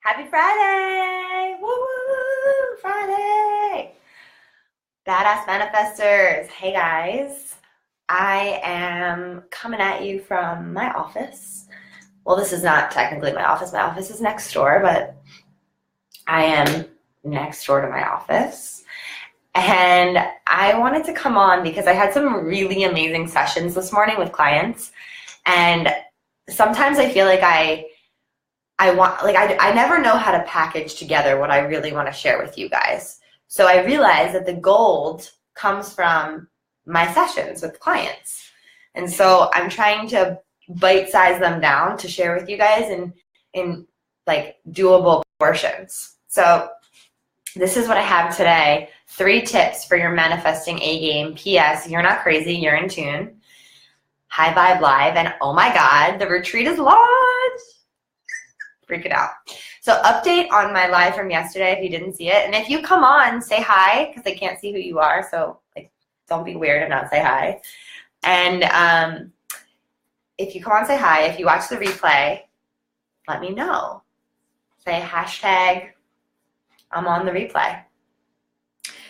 Happy Friday! Woo woo! Friday! Badass manifestors. Hey guys. I am coming at you from my office. Well, this is not technically my office. My office is next door, but I am next door to my office. And I wanted to come on because I had some really amazing sessions this morning with clients. And sometimes I feel like I never know how to package together what I really want to share with you guys. So I realized that the gold comes from my sessions with clients. And so I'm trying to bite-size them down to share with you guys in like doable portions. So this is what I have today. 3 tips for your manifesting A game. P.S. You're not crazy, you're in tune. High Vibe Live, and oh my God, the retreat is launched. Freak it out. So update on my live from yesterday if you didn't see it. And if you come on, say hi, because I can't see who you are. So like, don't be weird and not say hi. And if you come on, say hi. If you watch the replay, let me know. Say hashtag I'm on the replay.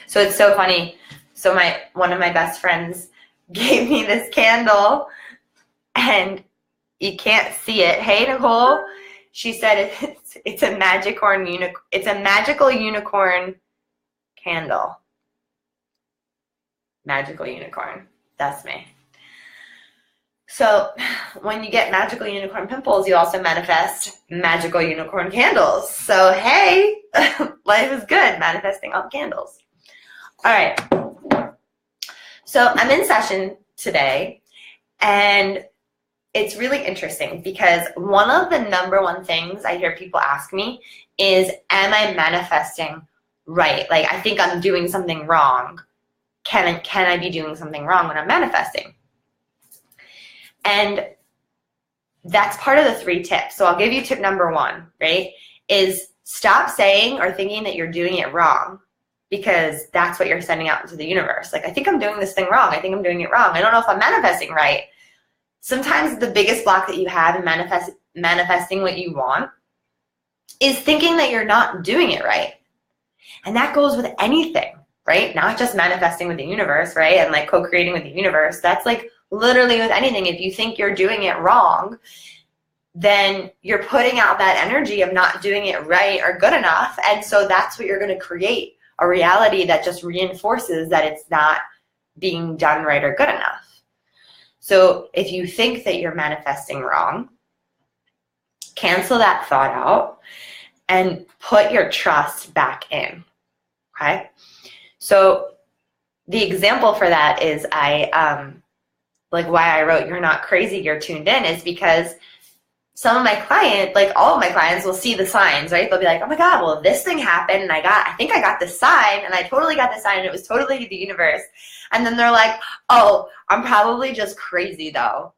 So it's so funny. So one of my best friends gave me this candle, and you can't see it. Hey, Nicole. She said it's a magical unicorn candle. Magical unicorn. That's me. So when you get magical unicorn pimples, you also manifest magical unicorn candles. So hey, life is good. Manifesting all the candles. All right. So I'm in session today, and it's really interesting because one of the number one things I hear people ask me is, am I manifesting right? Like, I think I'm doing something wrong. Can I be doing something wrong when I'm manifesting? And that's part of the 3 tips. So I'll give you tip number 1, right? Is stop saying or thinking that you're doing it wrong, because that's what you're sending out into the universe. Like, I think I'm doing this thing wrong. I think I'm doing it wrong. I don't know if I'm manifesting right. Sometimes the biggest block that you have in manifesting what you want is thinking that you're not doing it right. And that goes with anything, right? Not just manifesting with the universe, right? And like co-creating with the universe. That's like literally with anything. If you think you're doing it wrong, then you're putting out that energy of not doing it right or good enough. And so that's what you're going to create, a reality that just reinforces that it's not being done right or good enough. So if you think that you're manifesting wrong, cancel that thought out and put your trust back in, okay? So the example for that is why I wrote You're Not Crazy, You're Tuned In, is because some of my clients, like all of my clients, will see the signs, right? They'll be like, oh my God, well, this thing happened, and I think I got this sign, and I totally got this sign, and it was totally the universe. And then they're like, oh, I'm probably just crazy though.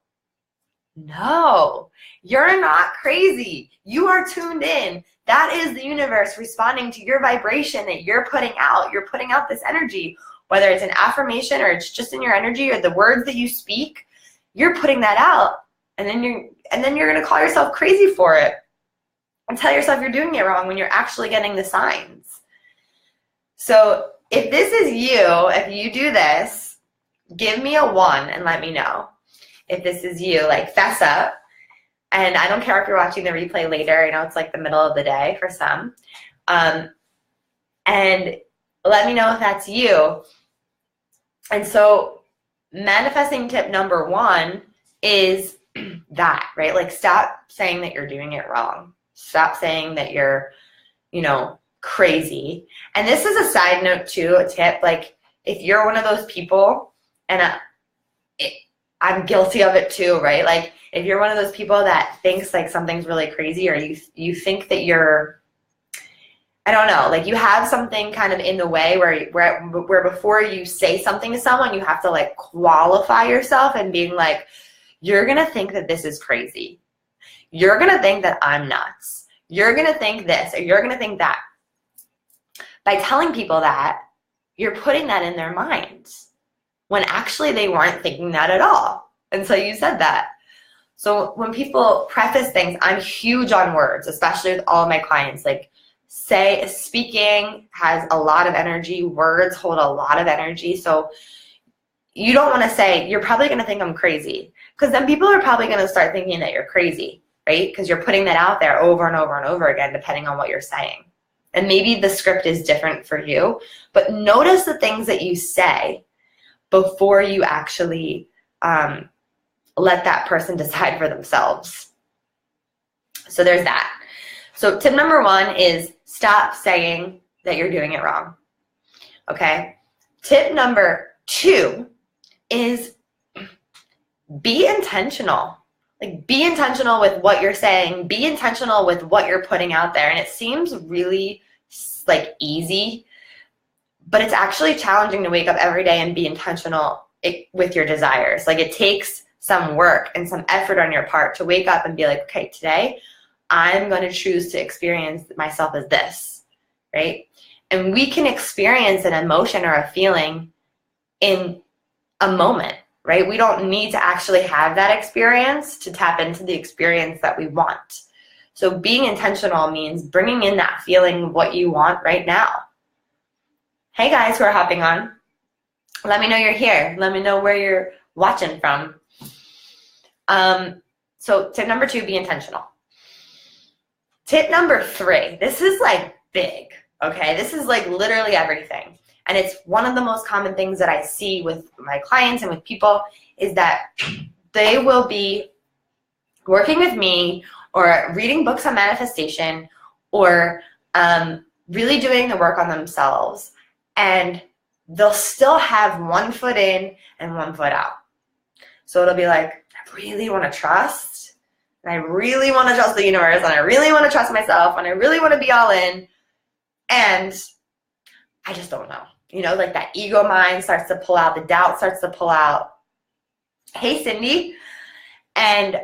No, you're not crazy. You are tuned in. That is the universe responding to your vibration that you're putting out. You're putting out this energy, whether it's an affirmation or it's just in your energy or the words that you speak, you're putting that out. And then you're going to call yourself crazy for it and tell yourself you're doing it wrong when you're actually getting the signs. So if this is you, if you do this, give me a 1 and let me know. If this is you, like, fess up. And I don't care if you're watching the replay later. I know it's like the middle of the day for some. And let me know if that's you. And so manifesting tip number 1 is that, right? Like, stop saying that you're doing it wrong. Stop saying that you're, crazy. And this is a side note too, a tip. Like, if you're one of those people, and I'm guilty of it too, right? Like, if you're one of those people that thinks like something's really crazy, or you think that you're, I don't know, like you have something kind of in the way where before you say something to someone, you have to like qualify yourself and being like, you're going to think that this is crazy. You're going to think that I'm nuts. You're going to think this, or you're going to think that. By telling people that, you're putting that in their minds when actually they weren't thinking that at all until you said that. So when people preface things, I'm huge on words, especially with all of my clients. Like, speaking has a lot of energy. Words hold a lot of energy. So you don't want to say, you're probably going to think I'm crazy, because then people are probably going to start thinking that you're crazy, right? Because you're putting that out there over and over and over again, depending on what you're saying. And maybe the script is different for you, but notice the things that you say before you actually let that person decide for themselves. So there's that. So tip number 1 is stop saying that you're doing it wrong. Okay? Tip number 2 is be intentional. Like, be intentional with what you're saying. Be intentional with what you're putting out there. And it seems really like easy, but it's actually challenging to wake up every day and be intentional with your desires. Like, it takes some work and some effort on your part to wake up and be like, okay, today I'm going to choose to experience myself as this, right? And we can experience an emotion or a feeling in a moment, right? We don't need to actually have that experience to tap into the experience that we want. So being intentional means bringing in that feeling of what you want right now. Hey guys who are hopping on, let me know you're here. Let me know where you're watching from. So tip number 2, be intentional. Tip number 3, this is like big, okay? This is like literally everything. And it's one of the most common things that I see with my clients and with people is that they will be working with me or reading books on manifestation or really doing the work on themselves, and they'll still have one foot in and one foot out. So it'll be like, I really want to trust, and I really want to trust the universe, and I really want to trust myself, and I really want to be all in, and I just don't know. You know, like that ego mind starts to pull out, the doubt starts to pull out. Hey, Cindy. And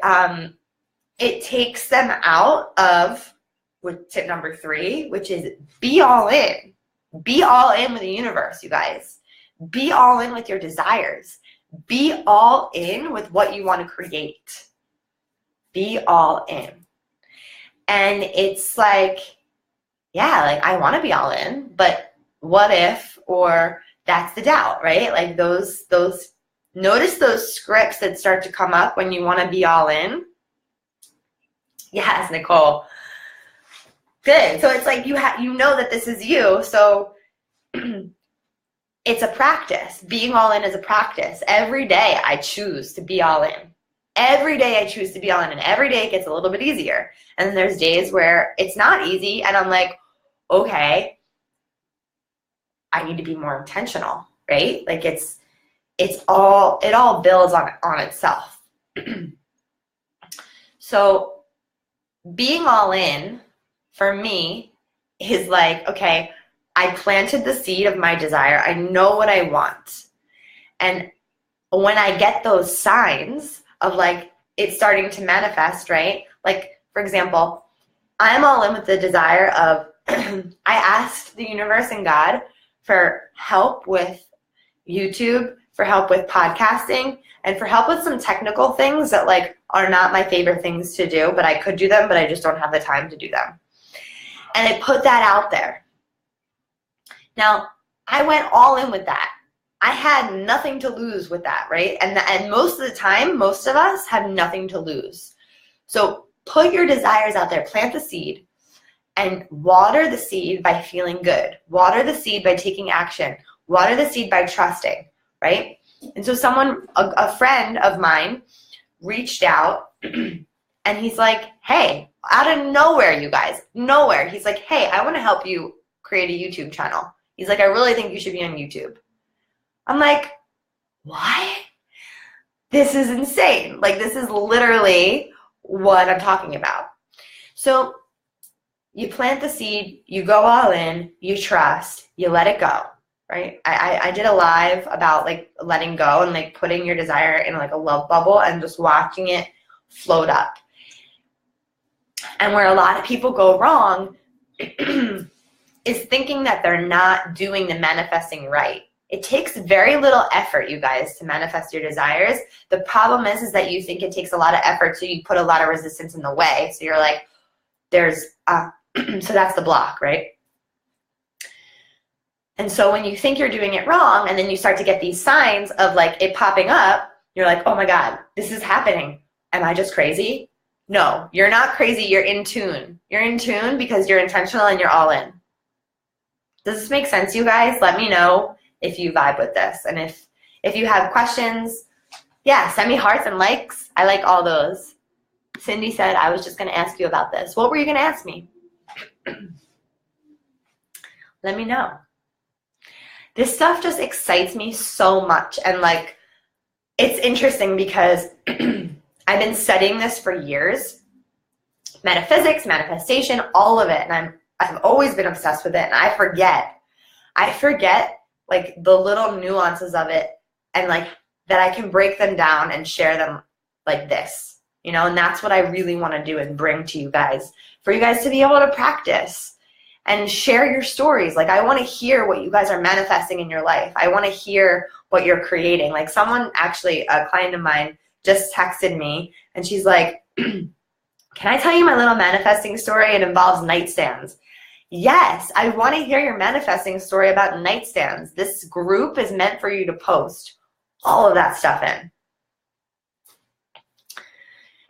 it takes them out of with tip number 3, which is be all in. Be all in with the universe, you guys. Be all in with your desires. Be all in with what you want to create. Be all in. And it's like, yeah, like I want to be all in, but what if, or that's the doubt, right? Like those notice those scripts that start to come up when you want to be all in. Yes, Nicole. Good. So it's like you know that this is you. So it's a practice. Being all in is a practice. Every day I choose to be all in. Every day I choose to be all in, and every day it gets a little bit easier. And then there's days where it's not easy, and I'm like, okay, I need to be more intentional, right? Like it all builds on itself. So being all in for me is like, okay, I planted the seed of my desire. I know what I want. And when I get those signs of like it starting to manifest, right? Like, for example, I'm all in with the desire of, I asked the universe and God for help with YouTube, for help with podcasting, and for help with some technical things that like are not my favorite things to do, but I could do them, but I just don't have the time to do them. And I put that out there. Now, I went all in with that. I had nothing to lose with that, right? And most of the time, most of us have nothing to lose. So put your desires out there, plant the seed, and water the seed by feeling good. Water the seed by taking action. Water the seed by trusting, right? And so a friend of mine reached out and he's like, hey, out of nowhere, you guys, nowhere. He's like, hey, I want to help you create a YouTube channel. He's like, I really think you should be on YouTube. I'm like, what? This is insane. Like, this is literally what I'm talking about. So you plant the seed, you go all in, you trust, you let it go, right? I did a live about like letting go and like putting your desire in like a love bubble and just watching it float up. And where a lot of people go wrong is thinking that they're not doing the manifesting right. It takes very little effort, you guys, to manifest your desires. The problem is that you think it takes a lot of effort, so you put a lot of resistance in the way. So you're like, so that's the block, right? And so when you think you're doing it wrong, and then you start to get these signs of like it popping up, you're like, oh my God, this is happening. Am I just crazy? No, you're not crazy. You're in tune. You're in tune because you're intentional and you're all in. Does this make sense, you guys? Let me know if you vibe with this. And if you have questions, yeah, send me hearts and likes. I like all those. Cindy said, I was just going to ask you about this. What were you going to ask me? Let me know. This stuff just excites me so much. And like, it's interesting because I've been studying this for years. Metaphysics, manifestation, all of it. And I've always been obsessed with it. And I forget like the little nuances of it, and like that I can break them down and share them like this, you know, and that's what I really want to do and bring to you guys, for you guys to be able to practice and share your stories. Like, I want to hear what you guys are manifesting in your life. I want to hear what you're creating. Like, someone, actually, a client of mine just texted me and she's like, can I tell you my little manifesting story? It involves nightstands. Yes, I want to hear your manifesting story about nightstands. This group is meant for you to post all of that stuff in.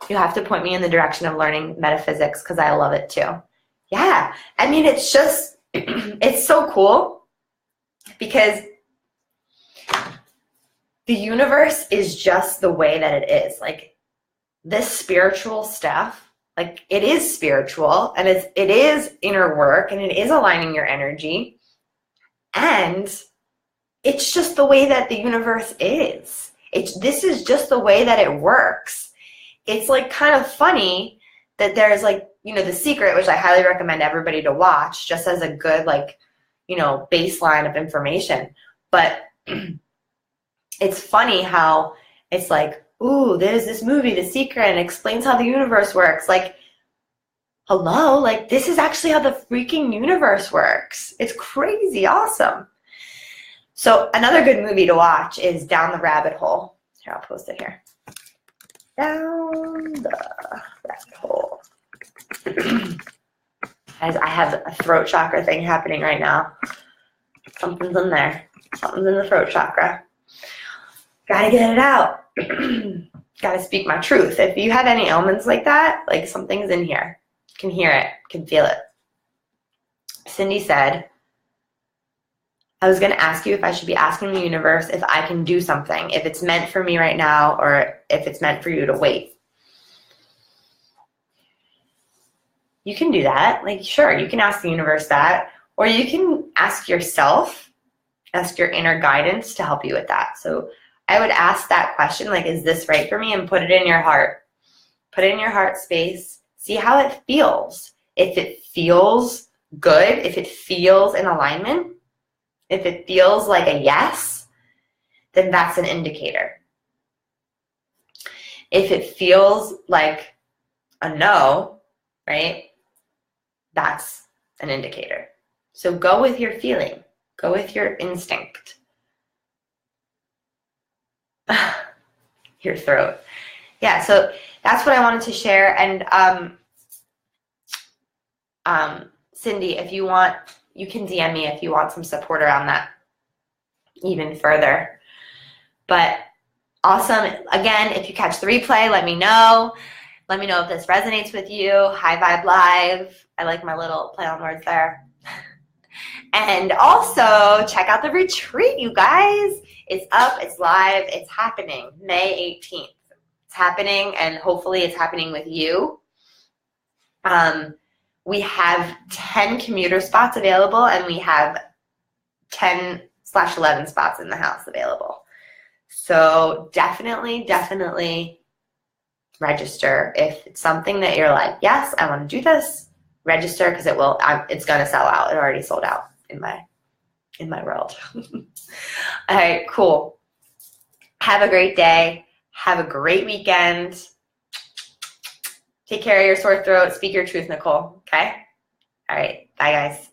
You have to point me in the direction of learning metaphysics because I love it too. Yeah, I mean, it's just, it's so cool because the universe is just the way that it is. Like, this spiritual stuff, like, it is spiritual, and it is inner work, and it is aligning your energy, and it's just the way that the universe is. This is just the way that it works. It's like kind of funny that there's like, you know, The Secret, which I highly recommend everybody to watch just as a good, like, you know, baseline of information. But it's funny how it's like, ooh, there's this movie, The Secret, and it explains how the universe works. Like, hello, like, this is actually how the freaking universe works. It's crazy awesome. So another good movie to watch is Down the Rabbit Hole. Here, I'll post it here. Down the Rabbit Hole. Guys, I have a throat chakra thing happening right now. Something's in there. Something's in the throat chakra. Gotta get it out. Gotta speak my truth. If you have any ailments like that, like, something's in here. Can hear it, can feel it. Cindy said, I was going to ask you if I should be asking the universe if I can do something, if it's meant for me right now, or if it's meant for you to wait. You can do that. Like, sure, you can ask the universe that, or you can ask yourself, ask your inner guidance to help you with that. So I would ask that question, like, is this right for me? And put it in your heart. Put it in your heart space. See how it feels. If it feels good, if it feels in alignment, if it feels like a yes, then that's an indicator. If it feels like a no, right, that's an indicator. So go with your feeling. Go with your instinct. Your throat. Yeah, so that's what I wanted to share. And Cindy, if you want, you can DM me if you want some support around that even further. But awesome. Again, if you catch the replay, let me know. Let me know if this resonates with you. High Vibe Live. I like my little play on words there. And also, check out the retreat, you guys. It's up, it's live, it's happening May 18th. It's happening, and hopefully it's happening with you. We have 10 commuter spots available, and we have 10/11 spots in the house available. So definitely, definitely register. If it's something that you're like, yes, I want to do this, register, because it's going to sell out. It already sold out in my world. All right, cool. Have a great day. Have a great weekend. Take care of your sore throat. Speak your truth, Nicole. Okay? All right. Bye, guys.